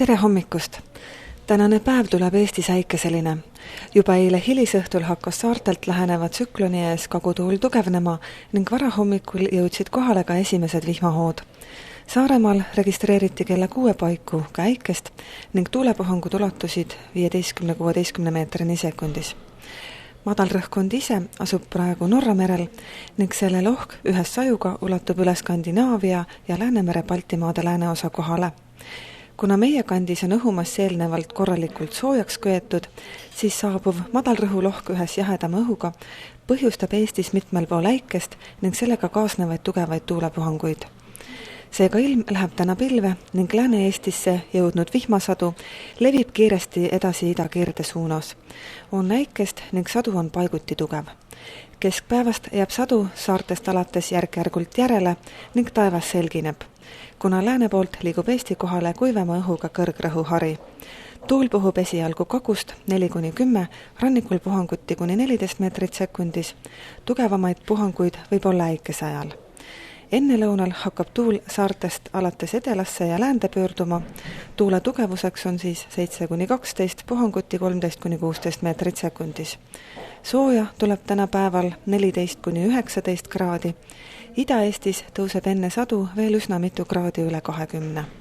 Tere hommikust! Tänane päev tuleb Eestis äikeseline. Juba eile hilisõhtul hakkas saartelt läheneva tsükloni ees kagutuul tugevnema ning varahommikul jõudsid kohale ka esimesed vihmahood. Saaremaal registreeriti kella 6 paiku ka äikest ning tuulepuhangud ulatusid 15–16 meetrini sekundis. Madalrõhkkond ise asub praegu Norra merel ning selle lohk ühes sajuga ulatub üle Skandinaavia ja Läänemere Baltimaade lääneosa kohale. Kuna meie kandis on õhumass eelnevalt korralikult soojaks köetud, siis saabuv madalrõhulohk ühes jahedama õhuga põhjustab Eestis mitmel pool äikest ning sellega kaasnevaid tugevaid tuulepuhanguid. Seega ilm läheb täna pilve ning Lääne-Eestisse jõudnud vihmasadu levib kiiresti edasi idakirde suunas. On äikest ning sadu on paiguti tugev. Keskpäevast jääb sadu saartest alates järk-järgult järele ning taevas selgineb, kuna lääne poolt liigub Eesti kohale kuivema õhuga kõrgrõhuhari. Tuul puhub esialgu kagust 4–10, rannikul puhanguti kuni 14 meetrit sekundis. Tugevamaid puhanguid võib olla äikese ajal. Enne lõunal hakkab tuul saartest alates edelasse ja läände pöörduma. Tuule tugevuseks on siis 7–12, puhanguti 13–16 meetrit sekundis. Sooja tuleb täna päeval 14–19 kraadi. Ida-Eestis tõuseb enne sadu veel üsna mitu kraadi üle 20.